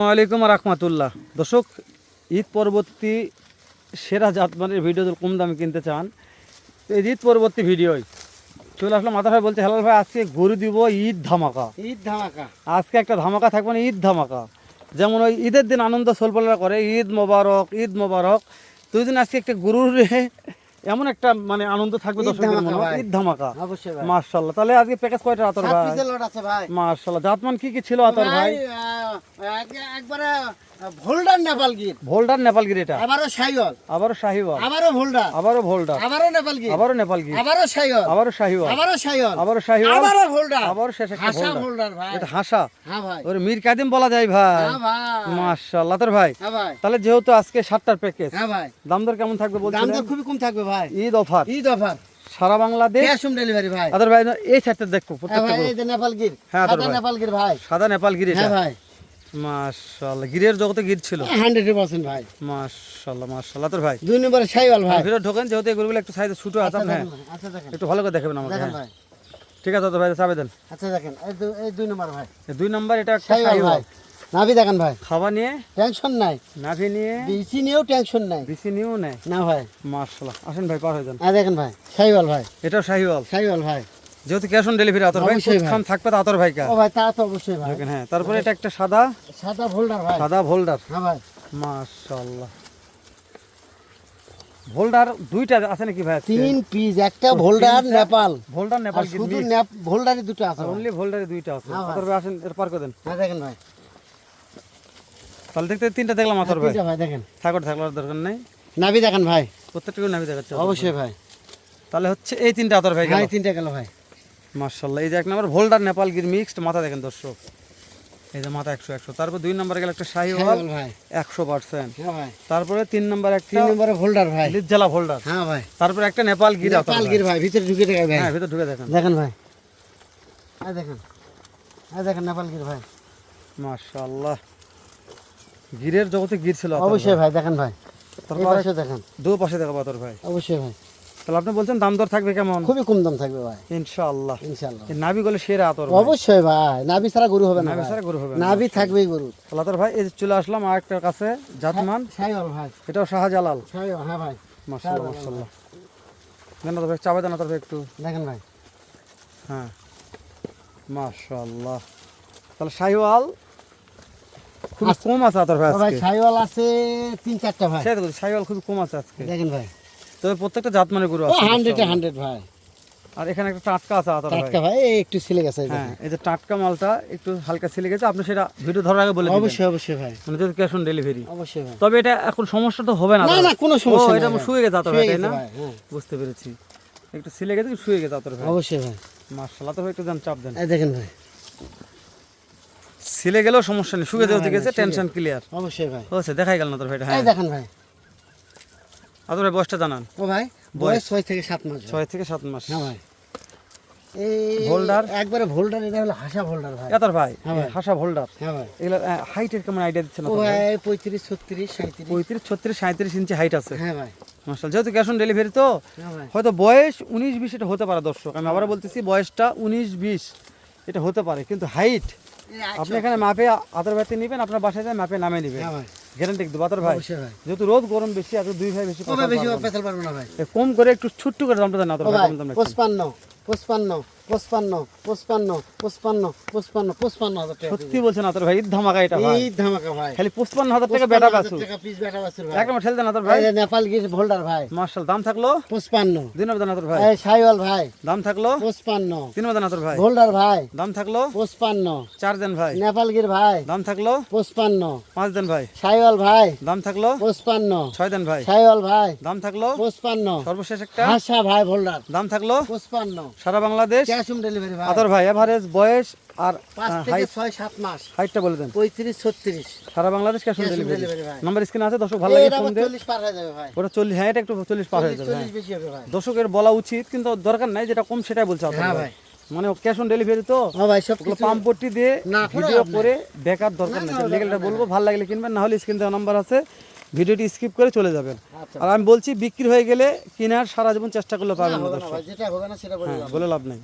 আসসালামাইকুম রহমতুল্লাহ। দর্শক, ঈদ পরবর্তী সেরা জাতমানের ভিডিও যদি কম দামে কিনতে চান তো এই ঈদ পরবর্তী ভিডিওই চলে আসলাম। মাথা ভাই বলছে হেলাল ভাই আজকে গরু দিব ঈদ ধামাকা। আজকে একটা ধামাকা থাকবে না, ঈদ ধামাকা। যেমন ওই ঈদের দিন আনন্দ সোলপলা করে ঈদ মোবারক ঈদ মোবারক, তুই দিন আজকে একটা গরুর এমন একটা মানে আনন্দ থাকবে দর্শকদের মনে ঈদ ধামাকা। মাশাআল্লাহ। তাহলে আজকে প্যাকেজ কয়টা আতর ভাই? মাশাআল্লাহ। জাতমান কি কি ছিল আতর ভাই? একবারে ভোল্ডার নেপালগির। ভোল্ডার নেপালগির, এটা আবারও শাহিওয়াল, আবারও শাহিওয়াল, আবারও ভোল্ডার, আবারও ভোল্ডার, আবারও নেপালগির, আবারও নেপালগির, আবারও শাহিওয়াল, আবারও শাহিওয়াল, আবারও শাহিওয়াল, আবারও শাহিওয়াল, আবারও ভোল্ডার, আবারও শেষ একটা হাসা ভোল্ডার। ভোল্ডার ভাই। এটা হাসা। হ্যাঁ ভাই। ওরে মীর কাদিম বলা যায় ভাই। হ্যাঁ ভাই। মাশাআল্লাহ তোর ভাই। হ্যাঁ ভাই। তাহলে যেহেতু আজকে 7টার প্যাকেজ, হ্যাঁ ভাই। দাম দর কেমন থাকবে বলছিলেন? দাম তো খুবই কম থাকবে ভাই। ঈদ অফার, ঈদ অফার, সারা বাংলাদেশ ক্যাশ অন ডেলিভারি ভাই। আদর ভাই এই সাইডটা দেখো হ্যাঁ প্রত্যেকটা ভাই, গরু। এই যে নেপালগির, হ্যাঁ আদর সাদা ভাই, নেপালগির ভাই। সাদা নেপালগির এটা। হ্যাঁ ভাই। মাশাআল্লাহ, গিরের জগতে গির ছিল 100% ভাই। মাশাআল্লাহ মাশাআল্লাহ তোর ভাই। 2 নম্বরে শাহিওয়াল ভাই। ভিতরে ঢোকেন, যেহেতু এই গরুগুলো একটু সাইজে ছোট আছে। হ্যাঁ আচ্ছা দেখেন, একটু ভালো করে দেখাবেন আমাকে। দেখেন হ্যাঁ ভাই। ঠিক আছে তোর ভাই, চাবে দেন। আচ্ছা দেখেন, এই 2 নম্বর ভাই। এই 2 নাম্বার এটা একটা শাহিওয়াল ভাই। শাহিওয়াল। নাভি দেখেন ভাই, খাওয়া নিয়ে টেনশন নাই, নাভি নিয়ে বিচি নিয়েও টেনশন নাই। বিসি নিয়েও নেয়। না ভাই। মাশাআল্লাহ। আসেন ভাই, পার হয়ে যান। দেখেন ভাই, শাহিওয়াল ভাই, এটাও শাহিওয়াল। শাহিওয়াল ভাই। যেহেতু ক্যাশ অন ডেলিভারি আতর ভাই, অবশ্যই ভাই। খান থাকবে তো আতর ভাই কা। ও ভাই তা তো অবশ্যই ভাই। দেখেন হ্যাঁ। তারপরে এটা একটা সাদা সাদা ভোল্ডার ভাই। সাদা ভোল্ডার। হ্যাঁ ভাই। মাশাআল্লাহ। ভোল্ডার দুইটা আছে নাকি ভাই? 3 পিস, একটা ভোল্ডার নেপাল, ভোল্ডার নেপাল আর কি শুধু ভোল্ডারই দুটো আছে। অনলি ভোল্ডারে দুইটা আছে। হ্যাঁ ভাই। আতর ভাই আসেন, এর পার করে দেন। হ্যাঁ দেখেন ভাই। তাহলে দেখতে তিনটা দেখলাম আতর ভাই। তিনটা ভাই দেখেন। থাকার থাকলার দরকার নেই। নাভি দেখেন ভাই। প্রত্যেকটা নাভি দেখাচ্ছে। অবশ্যই ভাই। তাহলে হচ্ছে এই তিনটা আতর ভাই গেল। হ্যাঁ তিনটা গেল ভাই। মাশাআল্লাহ। এই যে 1 নাম্বার ভোল্ডার নেপাল গির মিক্সড মাথা দেখেন দর্শক, এই যে মাথা 100। তারপর 2 নাম্বার গেল একটা শাহিওয়াল শাহিওয়াল ভাই। 100%। হ্যাঁ ভাই। তারপরে 3 নাম্বার একটা 3 নম্বরে ভোল্ডার ভাই। লিজ্জালা ভোল্ডার। হ্যাঁ ভাই। তারপরে একটা নেপাল গির আতর। নেপাল গির ভাই, ভিতরে ঢুকে দেখাই ভাই। হ্যাঁ ভিতর ঢুকে দেখেন। দেখেন ভাই। দেখেন, দেখেন নেপাল গির ভাই। মাশাআল্লাহ। গিরের জগতে গির ছিল আতর অবশ্যই ভাই দেখেন ভাই। এই তারপর পাশে দেখেন। দু পাশে দেখাবো আতর ভাই। অবশ্যই ভাই। তাহলে আপনি বলছেন দাম দর থাকবে কেমন? খুবই কম দাম থাকবে ভাই। ইনশাআল্লাহ। ইনশাআল্লাহ। এই নাভি গলে সেরা আতর ভাই। অবশ্যই ভাই, নাভি ছাড়া গরু হবে না। নাভি ভাই। ছাড়া গরু হবে না। নাভি থাকবেই গরু। তাহলে আতর ভাই এই যে চলে আসলাম আরেকটার কাছে, জাতমান। শাহিওয়াল ভাই। এটাও শাহজালাল। শাহিওয়াল, হ্যাঁ ভাই। মাশাআল্লাহ মাশাআল্লাহ। দেন আতর ভাই, চাবে দেন আতর ভাই একটু। দেখেন ভাই। হ্যাঁ মাশাআল্লাহ। তাহলে শাহিওয়াল খুব কম আছে আতর ভাই ও ভাই আজকে। শাহিওয়াল আছে 3-4টা ভাই। সেই তো বলছি, শাহিওয়াল খুব কম আছে আজকে। দেখেন ভাই। তবে প্রত্যেকটা জাতমানের গরু ও আছে। 100 ভাই। আর এখানে একটা টাটকা আছে আতর ভাই। টাটকা ভাই, এই একটু ছিলে গেছে। হ্যাঁ এই যে টাটকা মালটা একটু হালকা ছিলে গেছে, আপনি সেটা ভিডিও ধরার আগে বলে দিবেন। অবশ্যই অবশ্যই ভাই। মানে যদি ক্যাশ অন ডেলিভারি। অবশ্যই ভাই। তবে এটা এখন সমস্যা তো হবে না। না না, কোনো সমস্যা ও, নেই। এটা ভাই। শুয়ে গেছে আতর ভাই, শুয়ে তাই গেছে না? ভাই, হ্যাঁ। বুঝতে পেরেছি। একটু ছিলে গেছে, শুয়ে গেছে আতর ভাই। অবশ্যই ভাই। মাশাআল্লাহ। তো একটু দেন, চাপ দেন। এই দেখেন ভাই। ছিলে গেলেও সমস্যা নেই, শুয়ে না, যেতে না, গেছে, শুয়ে টেনশন ক্লিয়ার। অবশ্যই ভাই। হচ্ছে দেখাই গেল না তোর ভাই। এই হ্যাঁ দেখেন ভাই। আতর ভাই বয়সটা জানান। ও ভাই বয়স 6 থেকে 7 মাস। 6 থেকে 7 মাস। হ্যাঁ ভাই। এই ভোল্ডার? একবারে ভোল্ডার, এটা হলো হাসা ভোল্ডার ভাই। আতর ভাই হ্যাঁ ভাই। হাসা ভোল্ডার। হ্যাঁ ভাই। এগুলা হাইটের কেমন আইডিয়া দিচ্ছেন ও আতর ভাই? ভাই 35, 36, 37। 35, 36, 37 ইঞ্চি হাইট আছে। হ্যাঁ ভাই। মাশাআল্লাহ। যেহেতু ক্যাশ অন ডেলিভারি তো হ্যাঁ ভাই। হয়তো বয়স 19-20 এটা হতে পারে দর্শক। আমি আবার বলতেছি বয়সটা 19-20 এটা হতে পারে, কিন্তু হাইট আপনি এখানে মাপে আতর ভাইতে নেবেন, আপনার বাসায় যায় মাপে নামে নেবেন। হ্যাঁ ভাই। গ্যারান্টি দেবো আতর ভাই। অবশ্যই ভাই। যেহেতু রোদ গরম বেশি, আর 2 ভাই বেশি ও ভাই বেশি পেছাল পারবো না ভাই। কম করে একটু ছোট্ট করে দামটা দেন আতর ও ভাই। ভাই কম দাম রাখেন। 55, 55, 55, 55, 55, 55, 55,000 টাকা। সত্যি বলছেন আতর ভাই, ঈদ ধামাকা এটা ভাই। এই ধামাকা ভাই। খালি 55,000 টাকা বেটা বাছু। 55,000 টাকা পিস বেটা বাছুর ভাই। একদম ঠেল দেন আতর ভাই। এই যে নেপাল গির ভোল্ডার ভাই। মাশাআল্লাহ। দাম থাকলো 55। 2 নম্বর দেন আতর ভাই। এই শাহিওয়াল ভাই। দাম থাকলো 55। 3 নম্বর দেন আতর ভাই। ভোল্ডার ভাই। দাম থাকলো 55। 4 দেন ভাই। নেপাল গির ভাই। দাম থাকলো 55। 5 দেন ভাই। শাহিওয়াল ভাই। দাম থাকলো 55। 6 দেন ভাই। শাহিওয়াল ভাই। দাম থাকলো 55। সর্বশেষ একটা হাসা ভাই ভোল্ডার। দাম থাকলো 55। সারা বাংলাদেশ। ক্যাশ অন ডেলিভারি ভাই। আতর ভাই এভারেজ বয়স আর 5 থেকে হাইট 6-7 মাস। হাইটটা বলে দেন। 35, 36। সারা Bangladesh cash on Cash on delivery. delivery ভাই। নাম্বার স্ক্রিনে আছে দর্শক, ভালো লাগে এটা ফোন আবার দিয়ে। 40 পার হয়ে যাবে ভাই। ওটা 40, হ্যাঁ এটা একটু 40 পার হয়ে যাবে। 40 হ্যাঁ বেশি হবে ভাই। দর্শকের বলা উচিত, কিন্তু দরকার নাই, যেটা কম সেটাই বলছে আতর হ্যাঁ ভাই। ভাই। মানে ক্যাশ অন ডেলিভারি তো হ্যাঁ ভাই সব ওগুলো কিছু পাম্পটি দিয়ে না করে ভিডিও লাভ নাই। করে দেখার দরকার নেই। লেগেলটা বলবো, ভালো লাগলে কিনবেন, না হলে স্ক্রিন দেওয়া নাম্বার আছে, ভিডিওটি স্কিপ করে চলে যাবেন। আচ্ছা। আর আমি বলছি বিক্রি হয়ে গেলে কেনার সারা জীবন চেষ্টা করলে না পাবেন না হবে না দর্শক। ভাই, যেটা হবে না সেটা বলে হ্যাঁ লাভ বলে লাভ নাই।